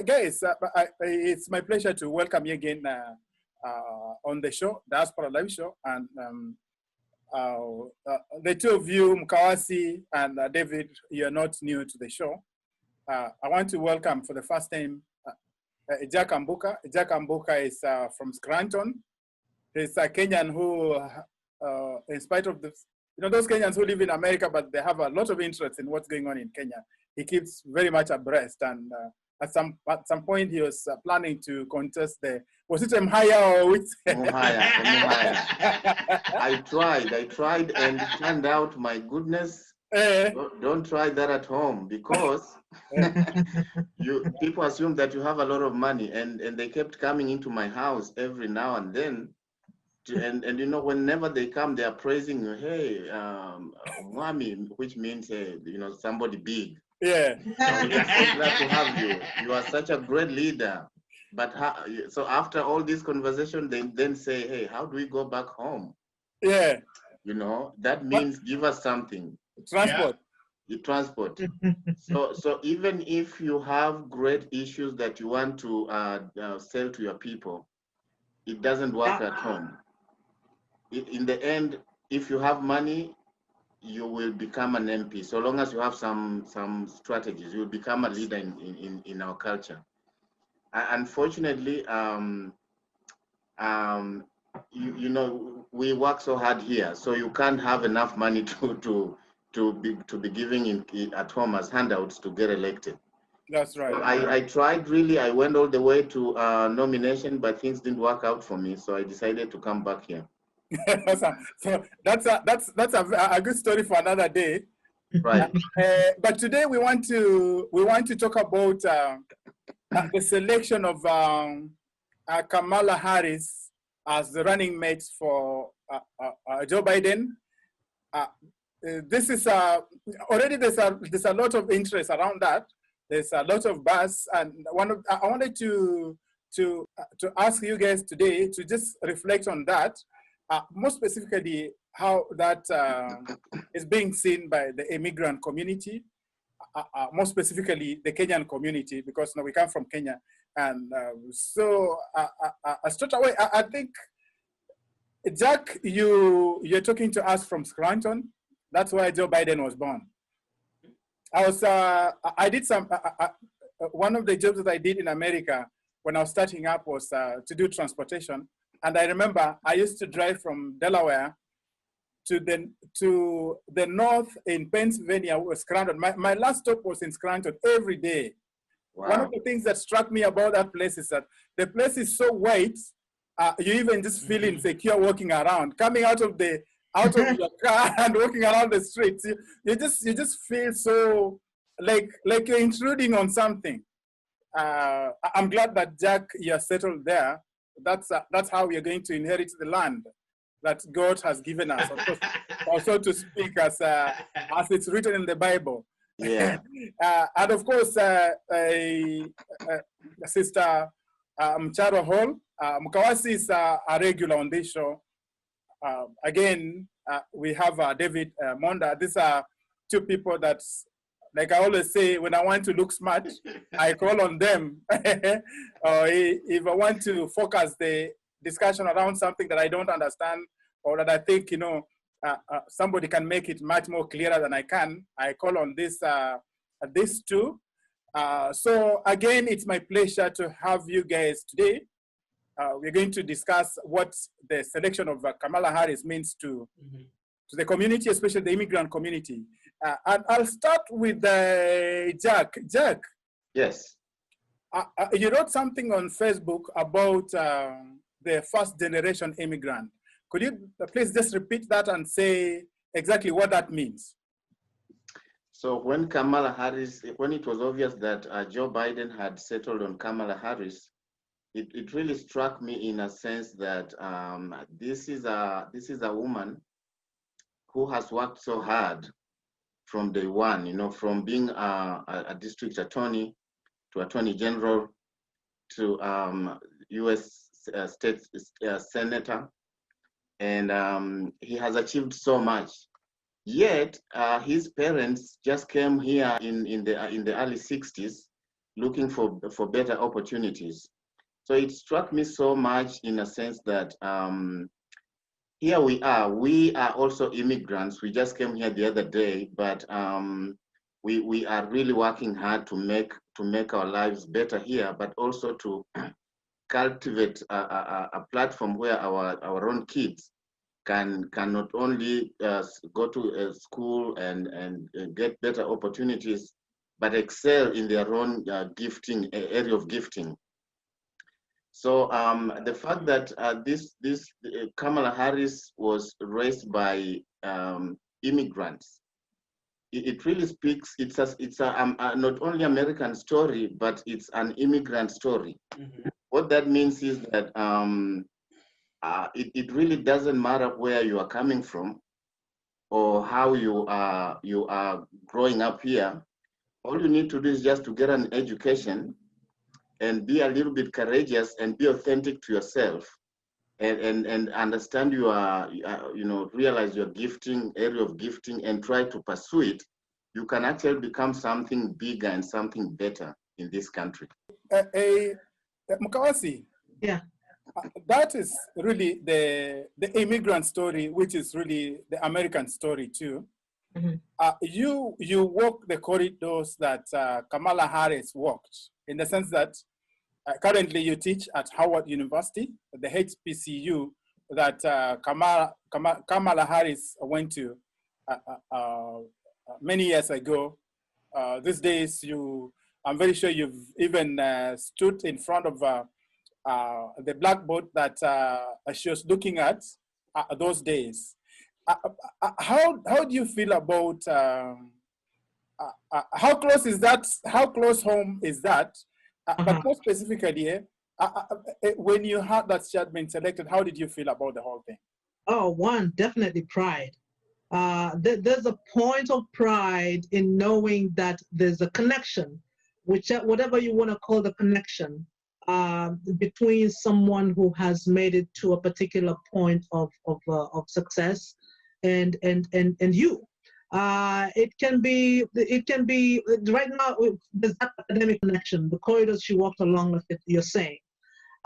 guys, it's my pleasure to welcome you again on the show, Diaspora Live Show. And the two of you, Mkawasi and David, you're not new to the show. I want to welcome for the first time Jack Ambuka. Jack Ambuka is from Scranton. He's a Kenyan who, in spite of the, those Kenyans who live in America, but they have a lot of interest in what's going on in Kenya. He keeps very much abreast, and at some point he was planning to contest was it Mhaya or which? Mhaya. I tried, and it turned out, my goodness, don't try that at home, because people assume that you have a lot of money, and they kept coming into my house every now and then. And whenever they come, they are praising you. Hey, Mwami, which means, hey, somebody big. Yeah. So it's so glad to have you. You are such a great leader. But so after all this conversation, they then say, hey, how do we go back home? Yeah. That means give us something. Transport. Yeah. Transport. So even if you have great issues that you want to sell to your people, it doesn't work at home. In the end, if you have money, you will become an MP. So long as you have some strategies, you will become a leader in our culture. Unfortunately, we work so hard here, so you can't have enough money to be giving at home as handouts to get elected. That's right. So I tried, really. I went all the way to nomination, but things didn't work out for me. So I decided to come back here. So that's a good story for another day. Right. But today we want to talk about the selection of Kamala Harris as the running mate for Joe Biden. This is already there's a lot of interest around that. There's a lot of buzz, and I wanted to ask you guys today to just reflect on that, more specifically how that is being seen by the immigrant community, more specifically the Kenyan community, because we come from Kenya, and so straight away, I think, Jack, you're talking to us from Scranton. That's where Joe Biden was born. I did one of the jobs that I did in America when I was starting up was to do transportation. And I remember I used to drive from Delaware to the north in Pennsylvania, was Scranton. My last stop was in Scranton every day. Wow. One of the things that struck me about that place is that the place is so white, you even just feel insecure walking around. Coming out of your car and walking around the streets, you just feel so like you're intruding on something. I'm glad that, Jack, you're settled there. That's how we are going to inherit the land that God has given us. Of course, also to speak as it's written in the Bible. Yeah. And of course, Sister Mcharo Hall, Mkawasi is a regular on this show. Again, we have David Monda. These are two people that, like I always say, when I want to look smart, I call on them. If I want to focus the discussion around something that I don't understand, or that I think, somebody can make it much more clearer than I can, I call on these two. So again, it's my pleasure to have you guys today. We're going to discuss what the selection of Kamala Harris means to the community, especially the immigrant community. And I'll start with Jack. Jack. Yes. You wrote something on Facebook about the first generation immigrant. Could you please just repeat that and say exactly what that means? So when Kamala Harris, when it was obvious that Joe Biden had settled on Kamala Harris, it really struck me in a sense that this is a woman who has worked so hard from day one, from being a district attorney to attorney general to U.S. state senator, and he has achieved so much. Yet his parents just came here in the early 60s, looking for better opportunities. So it struck me so much in a sense that here we are also immigrants. We just came here the other day, but we are really working hard to make our lives better here, but also to cultivate a platform where our own kids can not only go to school and get better opportunities, but excel in their own area of gifting. So the fact that this Kamala Harris was raised by immigrants, it really speaks. It's a not only American story, but it's an immigrant story. Mm-hmm. What that means is that it really doesn't matter where you are coming from or how you are growing up here. All you need to do is just to get an education and be a little bit courageous and be authentic to yourself, and understand realize your area of gifting and try to pursue it. You can actually become something bigger and something better in this country. Mukawasi. Yeah. That is really the immigrant story, which is really the American story too. Mm-hmm. You walk the corridors that Kamala Harris walked, in the sense that currently you teach at Howard University, the HBCU that Kamala Harris went to many years ago. These days, I'm very sure you've even stood in front of the blackboard that she was looking at those days. How do you feel about how close is that? How close home is that? But more specifically, when you heard that she had been selected, how did you feel about the whole thing? Oh, one, definitely pride. There's a point of pride in knowing that there's a connection, whatever you want to call the connection, between someone who has made it to a particular point of success and you. It can be right now. There's that academic connection. The corridors she walked along with it. You're saying.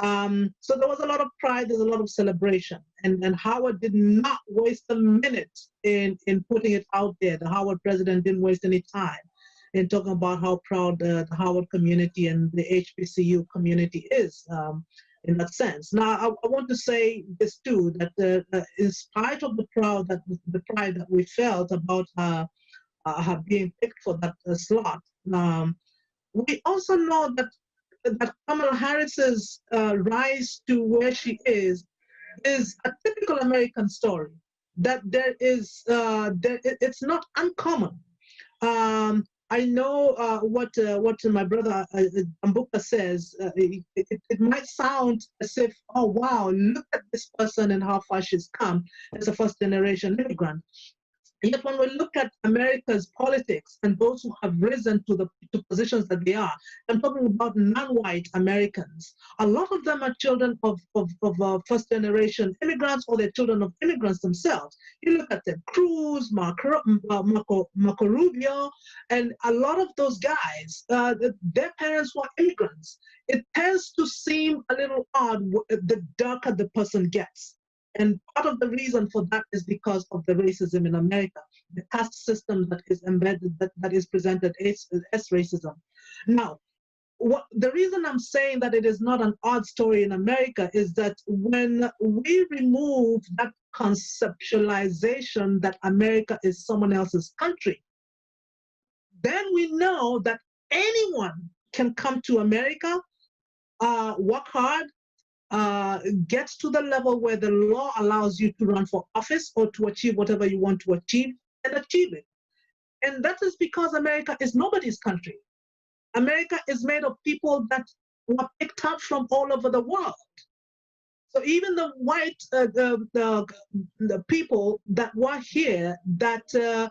So there was a lot of pride. There's a lot of celebration, and Howard did not waste a minute in putting it out there. The Howard president didn't waste any time in talking about how proud the Howard community and the HBCU community is in that sense. Now, I want to say this too, that in spite of the pride that we felt about her being picked for that slot, we also know that Kamala Harris's rise to where she is a typical American story. That it's not uncommon. I know what my brother Ambuka says. It might sound as if, oh wow, look at this person and how far she's come as a first-generation immigrant. Yet when we look at America's politics and those who have risen to positions that they are, I'm talking about non-white Americans. A lot of them are children of first-generation immigrants, or they're children of immigrants themselves. You look at Ted Cruz, Marco Rubio, and a lot of those guys, their parents were immigrants. It tends to seem a little odd the darker the person gets. And part of the reason for that is because of the racism in America, the caste system that is embedded, that is presented as racism. Now, the reason I'm saying that it is not an odd story in America is that when we remove that conceptualization that America is someone else's country, then we know that anyone can come to America, work hard, get to the level where the law allows you to run for office or to achieve whatever you want to achieve, and achieve it. And that is because America is nobody's country. America is made of people that were picked up from all over the world. So even the white, the people that were here that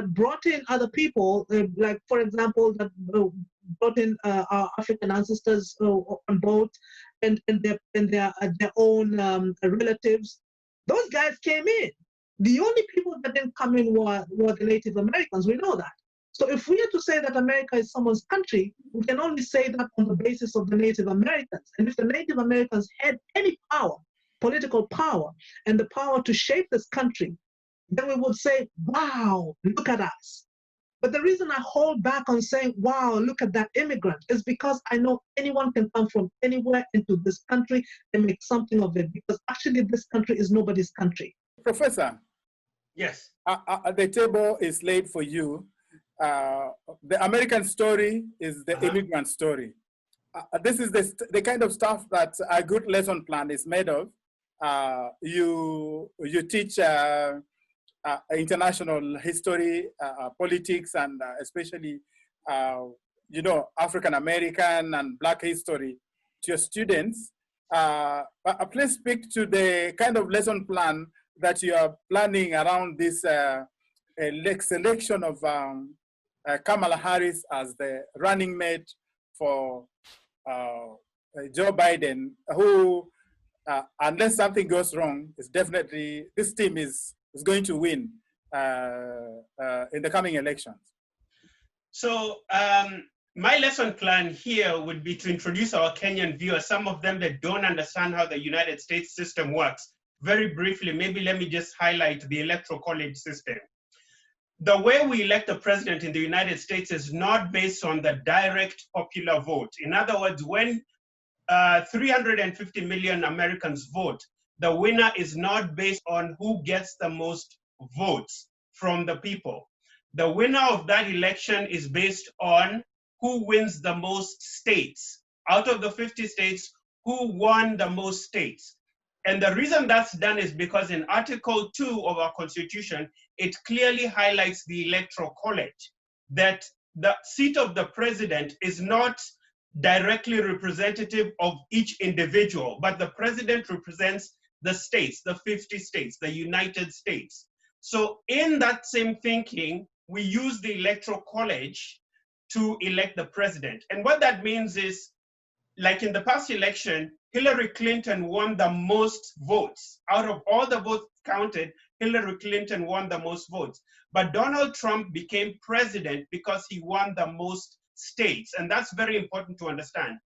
brought in other people, like for example, that brought in our African ancestors on boat, and their own relatives. Those guys came in. The only people that didn't come in were the Native Americans. We know that. So if we are to say that America is someone's country, we can only say that on the basis of the Native Americans. And if the Native Americans had any power, political power, and the power to shape this country, then we would say, wow, look at us. But the reason I hold back on saying, wow, look at that immigrant, is because I know anyone can come from anywhere into this country and make something of it, because actually this country is nobody's country. Professor. Yes. The table is laid for you. The American story is the immigrant story. This is the kind of stuff that a good lesson plan is made of. You teach international history, politics, and especially, you know, African American and Black history to your students. Please speak to the kind of lesson plan that you are planning around this selection of Kamala Harris as the running mate for Joe Biden, who, unless something goes wrong, is definitely, this team is going to win in the coming elections. So my lesson plan here would be to introduce our Kenyan viewers, some of them that don't understand how the United States system works. Very briefly, maybe let me just highlight the electoral college system. The way we elect a president in the United States is not based on the direct popular vote. In other words, when 350 million Americans vote, the winner is not based on who gets the most votes from the people. The winner of that election is based on who wins the most states. Out of the 50 states, who won the most states. And the reason that's done is because in Article 2 of our Constitution, it clearly highlights the Electoral College, that the seat of the president is not directly representative of each individual, but the president represents the states, the 50 states, the United States. So in that same thinking, we use the Electoral College to elect the president. And what that means is, like in the past election, Hillary Clinton won the most votes. Out of all the votes counted, Hillary Clinton won the most votes. But Donald Trump became president because he won the most states. And that's very important to understand.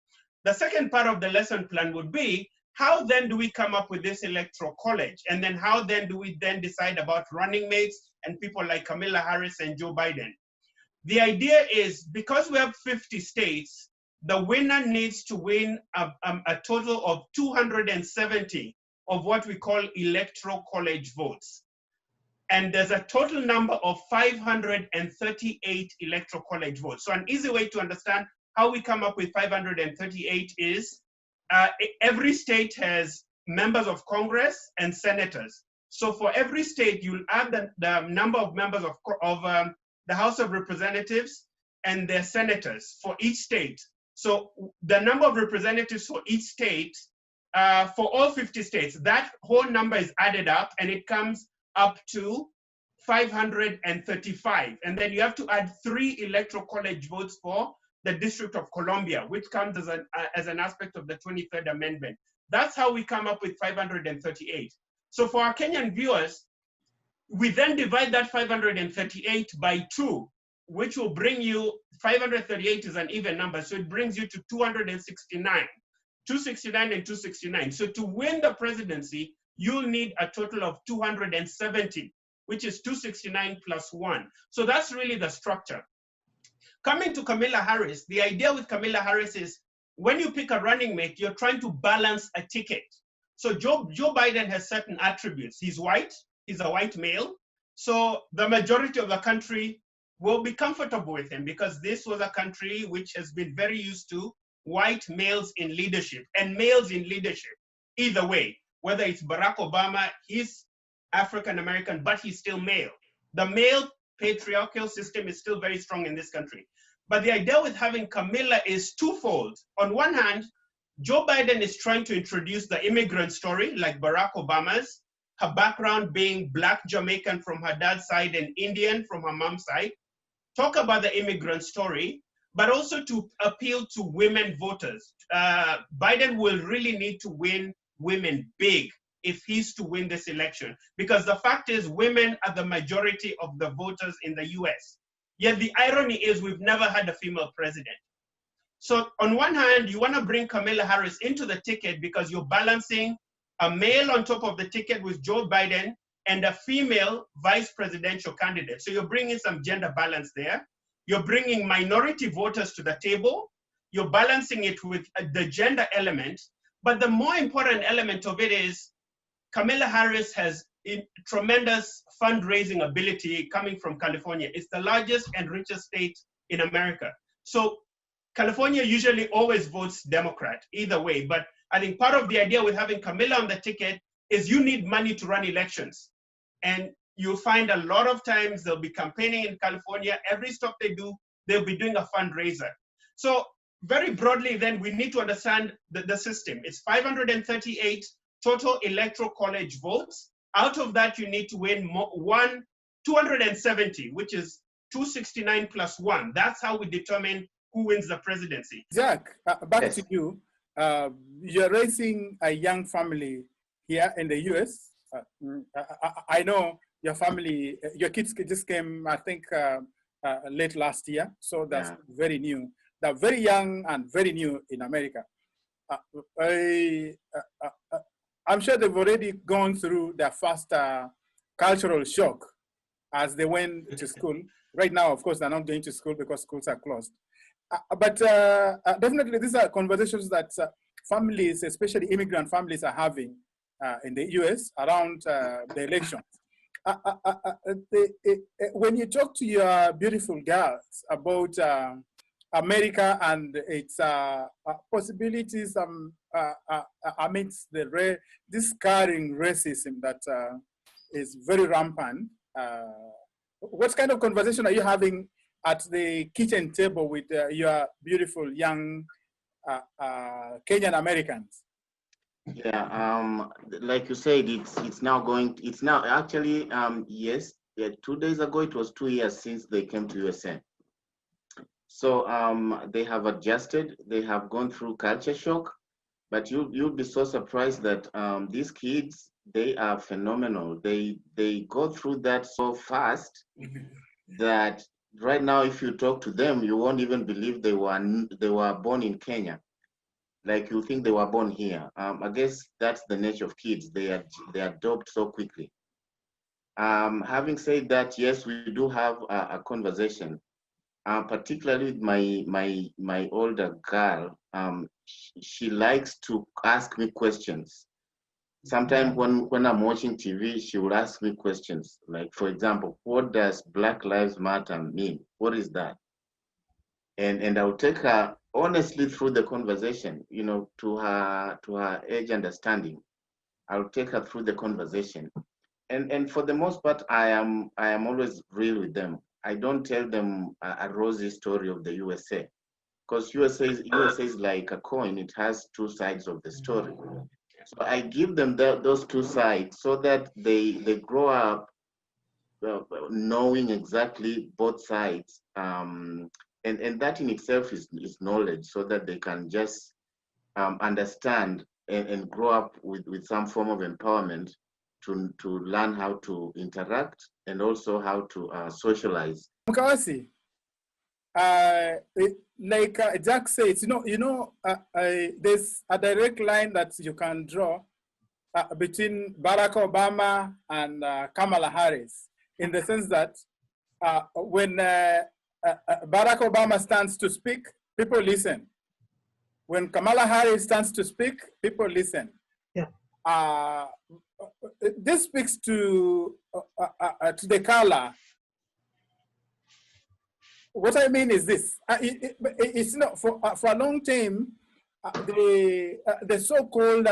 The second part of the lesson plan would be, how then do we come up with this electoral college? And then how then do we then decide about running mates and people like Kamala Harris and Joe Biden? The idea is, because we have 50 states, the winner needs to win a total of 270 of what we call electoral college votes. And there's a total number of 538 electoral college votes. So an easy way to understand how we come up with 538 is every state has members of Congress and senators. So for every state, you'll add the number of members of the House of Representatives and their senators for each state. So the number of representatives for each state, for all 50 states, that whole number is added up and it comes up to 535. And then you have to add 3 electoral college votes for the District of Columbia, which comes as an aspect of the 23rd Amendment. That's how we come up with 538. So for our Kenyan viewers, we then divide that 538 by 2, which will bring you, 538 is an even number, so it brings you to 269. 269 and 269. So to win the presidency, you'll need a total of 270, which is 269 plus 1. So that's really the structure. Coming to Kamala Harris, the idea with Kamala Harris is, when you pick a running mate, you're trying to balance a ticket. So Joe Biden has certain attributes. He's white, he's a white male. So the majority of the country will be comfortable with him, because this was a country which has been very used to white males in leadership and males in leadership. Either way, whether it's Barack Obama, he's African-American, but he's still male. The male patriarchal system is still very strong in this country. But the idea with having Kamala is twofold. On one hand, Joe Biden is trying to introduce the immigrant story like Barack Obama's, her background being Black Jamaican from her dad's side and Indian from her mom's side. Talk about the immigrant story, but also to appeal to women voters. Biden will really need to win women big if he's to win this election, because the fact is women are the majority of the voters in the US. Yet the irony is we've never had a female president. So on one hand, you want to bring Kamala Harris into the ticket because you're balancing a male on top of the ticket with Joe Biden and a female vice presidential candidate. So you're bringing some gender balance there. You're bringing minority voters to the table. You're balancing it with the gender element. But the more important element of it is Kamala Harris has tremendous fundraising ability coming from California. It's the largest and richest state in America. So California usually always votes Democrat either way. But I think part of the idea with having Kamala on the ticket is you need money to run elections. And you'll find a lot of times they'll be campaigning in California. Every stop they do, they'll be doing a fundraiser. So very broadly, then we need to understand the system. It's 538 total electoral college votes. Out of that, you need to win 270, which is 269 plus 1. That's how we determine who wins the presidency. Jack, back to you. You're raising a young family here in the US. I know your family, your kids just came, I think, late last year. So that's very new. They're very young and very new in America. I'm sure they've already gone through their first cultural shock as they went to school. Right now, of course, they're not going to school because schools are closed. But definitely, these are conversations that families, especially immigrant families, are having in the US around the elections. When you talk to your beautiful girls about America and its possibilities amidst this scarring racism that is very rampant, what kind of conversation are you having at the kitchen table with your beautiful young Kenyan Americans? Yeah, like you said, it's now actually, yes, 2 days ago, it was 2 years since they came to USA. So they have adjusted, they have gone through culture shock, but you'll be so surprised that these kids, they are phenomenal. They go through that so fast that right now, if you talk to them, you won't even believe they were born in Kenya. Like you think they were born here. I guess that's the nature of kids. They adopt so quickly. Having said that, yes, we do have a conversation. Particularly with my older girl, she likes to ask me questions. Sometimes when I'm watching TV, she will ask me questions. Like, for example, what does Black Lives Matter mean? What is that? And I'll take her honestly through the conversation, you know, to her age understanding. I'll take her through the conversation. And for the most part, I am always real with them. I don't tell them a rosy story of the USA, because USA is like a coin. It has two sides of the story. So I give them those two sides so that they grow up knowing exactly both sides. And that in itself is knowledge, so that they can just understand and grow up with some form of empowerment to learn how to interact and also how to socialize. Mkawasi, like Jack says, there's a direct line that you can draw between Barack Obama and Kamala Harris, in the sense that when Barack Obama stands to speak, people listen. When Kamala Harris stands to speak, people listen. Yeah. This speaks to the color. What I mean is this: it's not for a long time. The so-called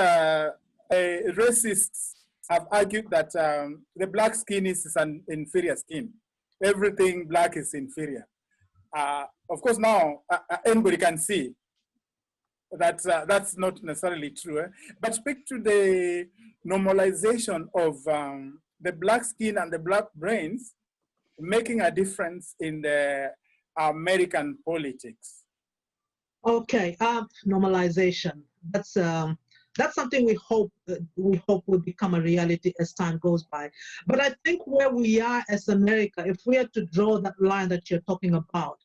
racists have argued that the black skin is an inferior skin. Everything black is inferior. Of course, now anybody can see that that's not necessarily true. But speak to the normalization of the black skin and the black brains making a difference in the American politics. Okay, normalization. That's That's something we hope will become a reality as time goes by. But I think where we are as America, if we are to draw that line that you're talking about,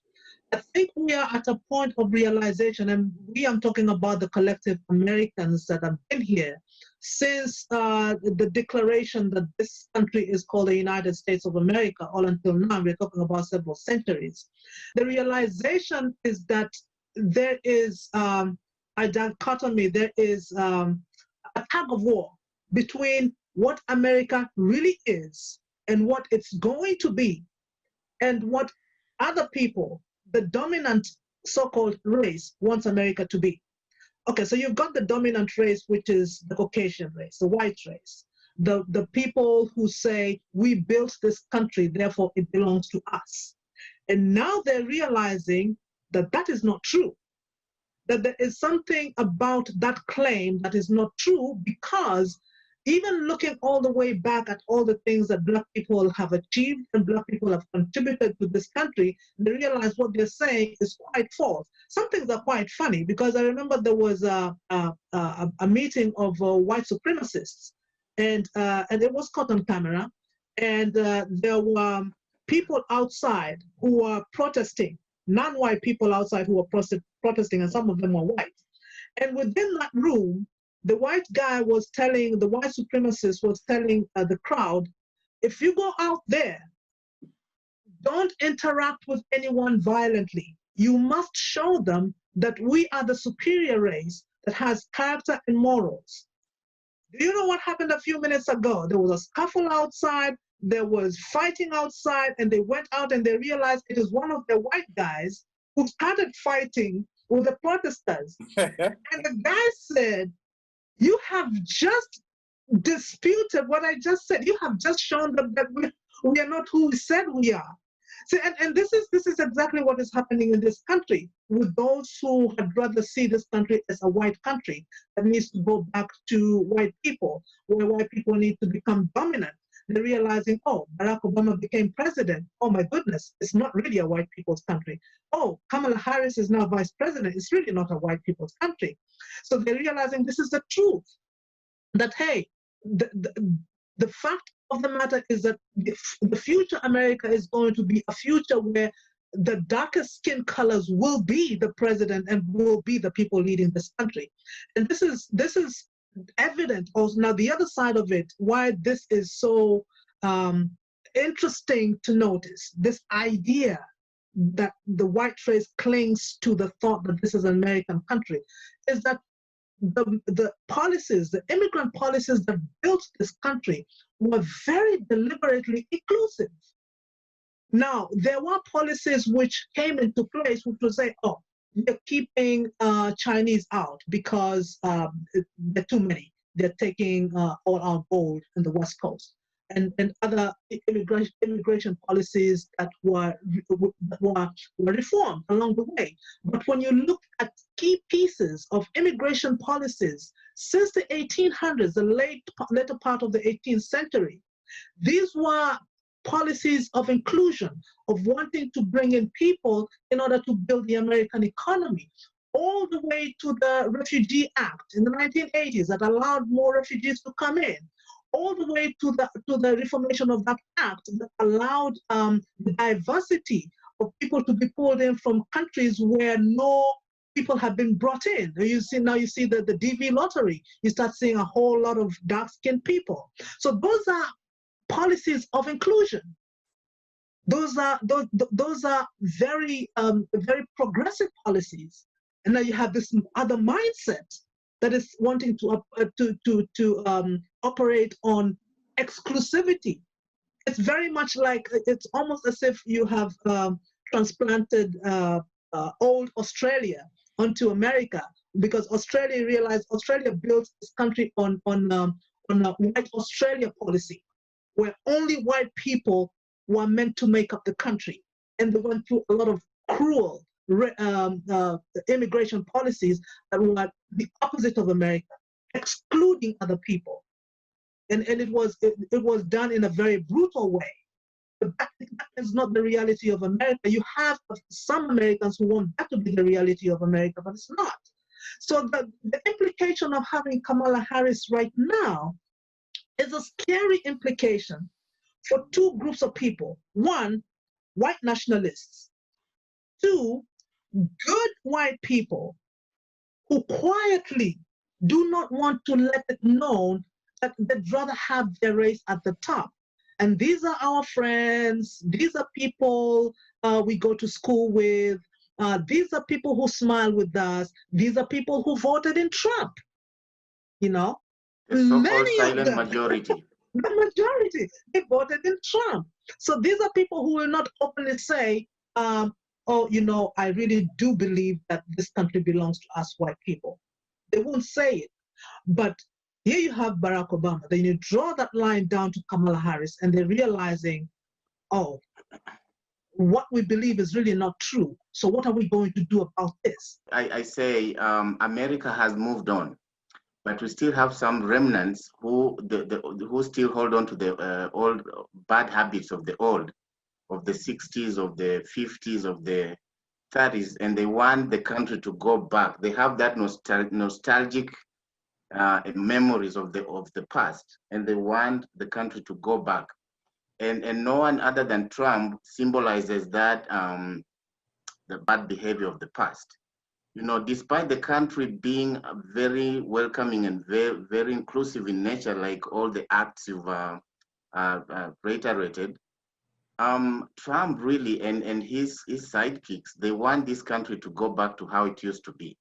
I think we are at a point of realization, and I'm talking about the collective Americans that have been here since the declaration that this country is called the United States of America. All until now, we're talking about several centuries. The realization is that there is a dichotomy, there is a tug of war between what America really is and what it's going to be, and what other people, the dominant so-called race, wants America to be. Okay, so you've got the dominant race, which is the Caucasian race, the white race, the people who say, we built this country, therefore it belongs to us. And now they're realizing that that is not true, that there is something about that claim that is not true, because even looking all the way back at all the things that Black people have achieved and Black people have contributed to this country, they realize what they're saying is quite false. Some things are quite funny, because I remember there was a meeting of white supremacists, and it was caught on camera, and there were people outside who were protesting, non-white people outside who were protesting, and some of them were white. And within that room, the white guy was telling, the white supremacist was telling the crowd, if you go out there, don't interact with anyone violently. You must show them that we are the superior race that has character and morals. Do you know what happened a few minutes ago? There was a scuffle outside, there was fighting outside, and they went out and they realized it is one of the white guys who started fighting with the protesters. And the guy said, you have just disputed what I just said. You have just shown them that we are not who we said we are. See, and this is exactly what is happening in this country with those who had rather see this country as a white country that needs to go back to white people, where white people need to become dominant. They're realizing, oh, Barack Obama became president. Oh my goodness, it's not really a white people's country. Oh, Kamala Harris is now vice president. It's really not a white people's country. So they're realizing this is the truth, that, hey, the fact of the matter is that the future America is going to be a future where the darkest skin colors will be the president and will be the people leading this country. And this is evident also. Now, the other side of it, why this is so interesting to notice, this idea that the white race clings to the thought that this is an American country, is that the policies, the immigrant policies that built this country were very deliberately inclusive. Now, there were policies which came into place which would say, oh, we're keeping Chinese out because they're too many. They're taking all our gold in the West Coast. And other immigration policies that were reformed along the way. But when you look at key pieces of immigration policies since the 1800s, the later part of the 18th century, these were policies of inclusion, of wanting to bring in people in order to build the American economy, all the way to the Refugee Act in the 1980s that allowed more refugees to come in, all the way to the reformation of that act that allowed the diversity of people to be pulled in from countries where no people have been brought in. You see the DV lottery, you start seeing a whole lot of dark-skinned people. So those are policies of inclusion. Those are very very progressive policies. And now you have this other mindset that is wanting to operate on exclusivity. It's very much like, it's almost as if you have transplanted old Australia onto America, because Australia realized Australia built this country on a white Australia policy, where only white people were meant to make up the country. And they went through a lot of cruel immigration policies that were the opposite of America, excluding other people. And it was done in a very brutal way. But that is not the reality of America. You have some Americans who want that to be the reality of America, but it's not. So the implication of having Kamala Harris right now is a scary implication for two groups of people. One, white nationalists. Two, good white people who quietly do not want to let it known that they'd rather have their race at the top. And these are our friends. These are people we go to school with. These are people who smile with us. These are people who voted in Trump. You know, The so-called many of silent them, majority. the majority, they voted in Trump. So these are people who will not openly say, oh, you know, I really do believe that this country belongs to us white people. They won't say it. But here you have Barack Obama. Then you draw that line down to Kamala Harris, and they're realizing, oh, what we believe is really not true. So what are we going to do about this? I say America has moved on, but we still have some remnants who still hold on to the old bad habits of the 60s, of the 50s, of the 30s, and they want the country to go back. They have that nostalgic memories of the past, and they want the country to go back. And no one other than Trump symbolizes that the bad behavior of the past. You know, despite the country being very welcoming and very, very inclusive in nature, like all the acts you've reiterated, Trump really and his sidekicks, they want this country to go back to how it used to be.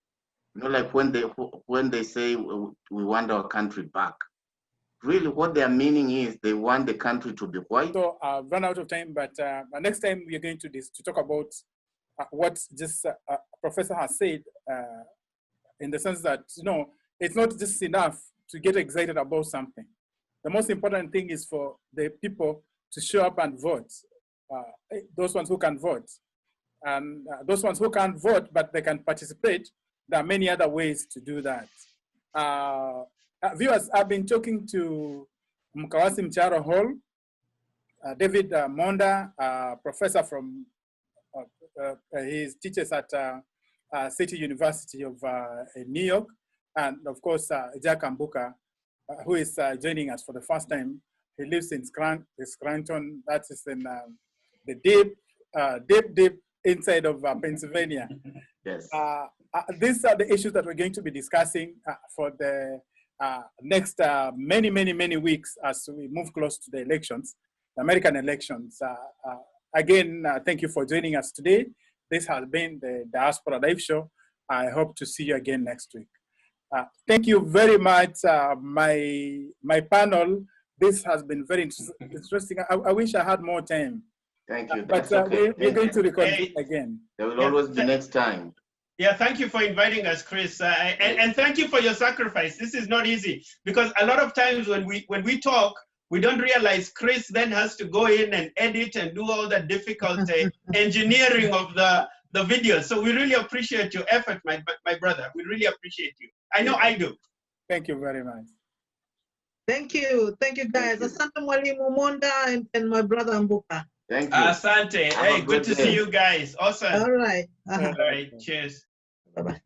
You know, like when they say we want our country back, really what their meaning is they want the country to be white. So I've run out of time, but next time we are going to talk about what just Professor has said, in the sense that, you know, it's not just enough to get excited about something. The most important thing is for the people to show up and vote. Those ones who can vote. And those ones who can't vote, but they can participate, there are many other ways to do that. Viewers, I've been talking to Mkawasi Mcharo Hall, David Monda, professor from, he teaches at City University of New York, and of course, Jack Ambuka, who is joining us for the first time. He lives in Scranton, that is in the deep inside of Pennsylvania. Yes. These are the issues that we're going to be discussing for the next many weeks as we move close to the elections, the American elections. Again, thank you for joining us today. This has been the Diaspora Live Show. I hope to see you again next week. Thank you very much, my panel. This has been very interesting. I wish I had more time. Thank you. But okay. we're going to reconvene again. There will always be next time. Yeah, thank you for inviting us, Chris, and thank you for your sacrifice. This is not easy because a lot of times when we talk, we don't realize Chris then has to go in and edit and do all the difficult engineering of the video. So we really appreciate your effort, my brother. We really appreciate you. I know I do. Thank you very much. Thank you guys. Asante Mwalimu Monda and my brother Ambuka. Thank you. Asante. Hey, good to see you guys. Awesome. All right. All right. Cheers. Bye-bye.